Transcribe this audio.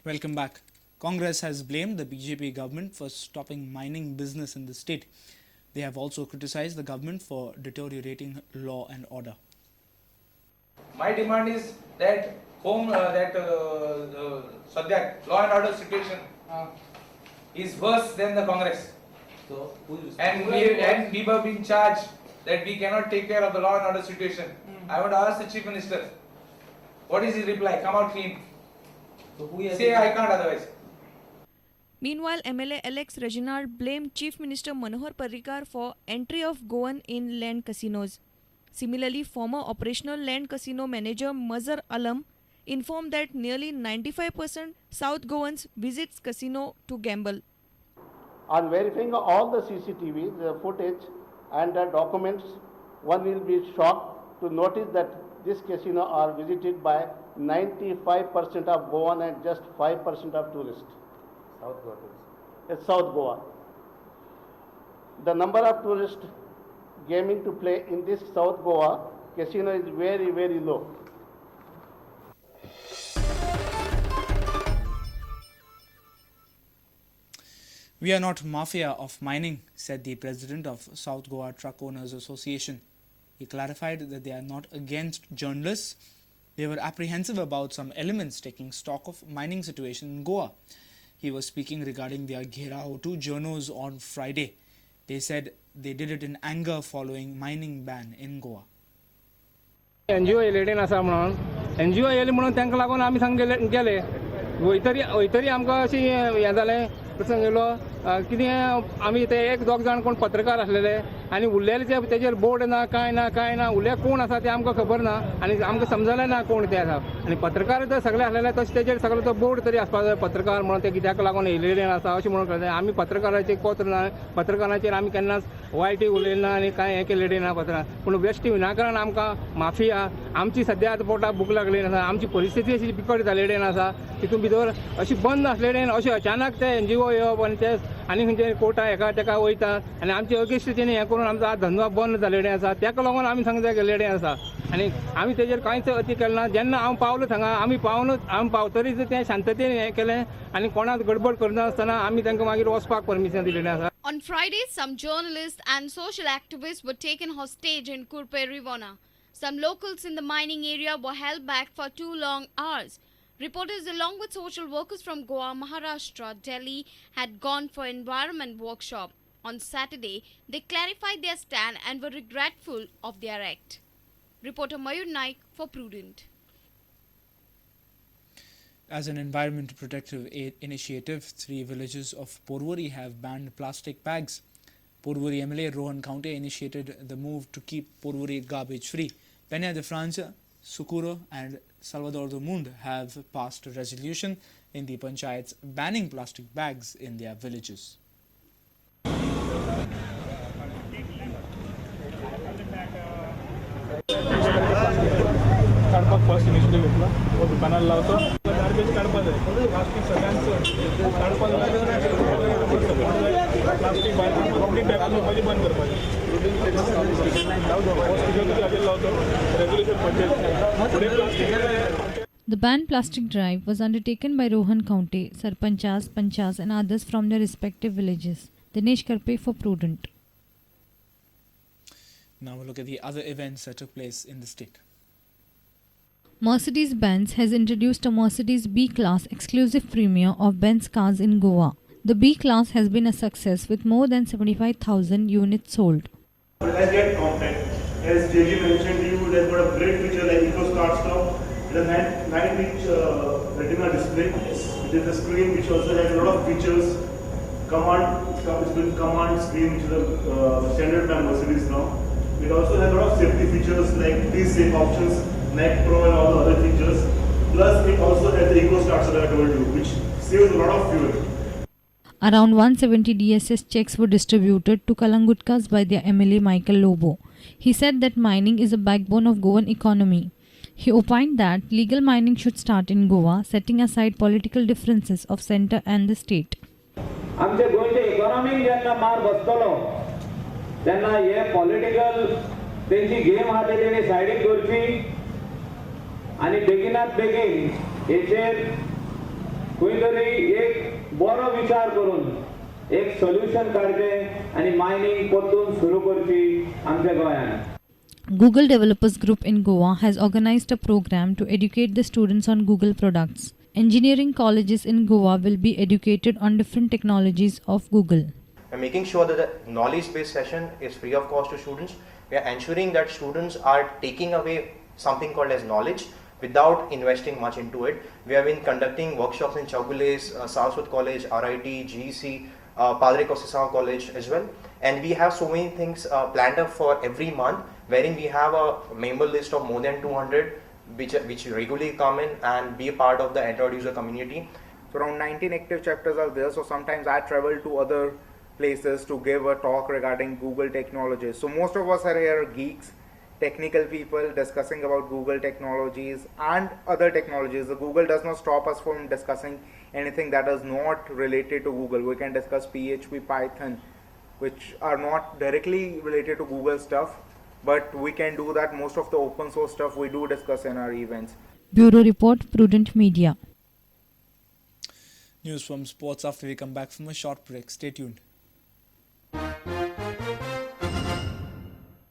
Welcome back. Congress has blamed the BJP government for stopping mining business in the state. They have also criticized the government for deteriorating law and order. My demand is that subject law and order situation is worse than the Congress. So, And we were being charged that we cannot take care of the law and order situation. I want to ask the Chief Minister, what is his reply? Come out clean. Say I can't otherwise. Meanwhile, MLA Alex Reginald blamed Chief Minister Manohar Parrikar for entry of Goan in land casinos. Similarly, former operational land casino manager Mazhar Alam informed that nearly 95% South Goans visits casino to gamble. On verifying all the CCTV, the footage and the documents, one will be shocked to notice that this casino are visited by 95% of Goan and just 5% of tourists. South Goa. It's South Goa. The number of tourists gaming to play in this South Goa casino is very, very low. We are not mafia of mining, said the president of South Goa Truck Owners Association. He clarified that they are not against journalists. They were apprehensive about some elements taking stock of mining situation in Goa. He was speaking regarding their Gherao to journos on Friday. They said they did it in anger following mining ban in Goa. NGO येलेडेन आसा म्हणून NGO येले म्हणून तांकां लागून आमी सांग गेले वयतरी आमकां अशी हें जालें प्रसंग येयलो कितें आमी ते एक दोग जाण कोण पत्रकार आसलेले आनी उरलेले ते तेजेर बोर्ड ना कांय ना उरले कोण आसा ते आमकां खबर ना आनी आमकां समजलें ना कोण ते आसा आनी पत्रकार तर सगळे आसलेले तशें तेजेर सगळो तो बोर्ड तरी आसपाक जाय पत्रकार म्हणून ते कित्याक लागून येयलेले आसा अशें म्हणून कळटा आमी पत्रकाराचें पत्र ना पत्रकाराचेर आमी केन्नाच वायटूय उलयले ना आनी कांय हें केलेलें ना पत्रां पूण बेश्टी विनाकारण आमकां माफिया आमची सद्या आतां पोटाक भूक लागली आसा आमची परिस्थिती अशी बिकट जालेली आसा तितून भितर अशी बंद आसलेली अशें अचानक ते NGO येवप आनी ते आनी खंयचे कोर्टा हेका तेका वयतात आनी आमचे अगेन्स्ट तेणी हें करून आमचो धंदो बंद जालेले आसा तेका लागून आमी सांगता गेलेले आसा आनी आमी तेजेर कांयच अती केलें ना जेन्ना हांव पावलो थंगा आमी पावतरीच तें शांततेन हें केलें आनी कोणाक गडबड करनासतना आमी तांकां मागीर वचपाक परमिशन दिलेलें आसा. On Friday, some journalists and social activists were taken hostage in Kurperivona. Some locals in the mining area were held back for 2 long hours. Reporters along with social workers from Goa, Maharashtra, Delhi had gone for environment workshop. On Saturday, they clarified their stand and were regretful of their act. Reporter Mayur Naik for Prudent. As an environment protective initiative, 3 villages of Porvorim have banned plastic bags. Porvorim MLA Rohan Kaunte initiated the move to keep Porvorim garbage free. Peña de Francia, Sucuro and Salvador do Mundo have passed a resolution in the panchayats banning plastic bags in their villages. काडपाक first initiative घेतला व दुकानार लावतो garbage काडपाक जाय plastic सगळ्यांचो काडपाक जाय प्लास्टीक भायर कंप्लीट बॅगां लावपाची बंद करपाची लावतो रेग्युलेशन फुडें plastic. The Ban Plastic Drive was undertaken by Rohan Kaunte, Sarpanchas, Panchas and others from their respective villages. Dinesh Karpe for Prudent. Now we'll look at the other events that took place in the state. Mercedes-Benz has introduced a Mercedes B-Class exclusive premiere of Benz cars in Goa. The B-Class has been a success with more than 75,000 units sold. Let's get compact. As JG mentioned to you, it has got a great feature like Eco Start Stop. It has 9-inch retina display. It is a screen which also has a lot of features. It's with command screen, which is a standard by Mercedes now. It also has a lot of safety features like these safe options, Neck Pro and all the other features. Plus it also has the Eco Start that I told you, which saves a lot of fuel. Around 170 DSS checks were distributed to Kalangutkas by their MLA Michael Lobo. He said that mining is a backbone of Goan economy. He opined that legal mining should start in Goa, setting aside political differences of centre and the state. आमच्या गोंयच्या economic जेन्ना मार बसतलो तेन्ना हे political तेंची game आहा ती तेणी सायडीक दवरची आनी बेगिनात बेगीन हेचेर खंय तरी एक बरो विचार करून एक सोल्युशन काढचे आणि मायनिंग परतून सुरू करची आमच्या गोंयांत. Google Developers Group in Goa has organized a program to educate the students on Google products. Engineering colleges in Goa will be educated on different technologies of Google. We're making sure that the knowledge-based session is free of cost to students. We are ensuring that students are taking away something called as knowledge without investing much into it. We have been conducting workshops in Chowgules, Saraswat College, RIT, GEC, Padre Costa College as well. And we have so many things planned up for every month, wherein we have a member list of more than 200 which regularly come in and be a part of the Android user community. So around 19 active chapters are there. So sometimes I travel to other places to give a talk regarding Google technologies. So most of us are here geeks, technical people discussing about Google technologies and other technologies. The Google does not stop us from discussing anything that is not related to Google. We can discuss PHP, Python, which are not directly related to Google stuff, but we can do that. Most of the open source stuff we do discuss in our events. Bureau Report, Prudent Media. News from sports after we come back from a short break. Stay tuned.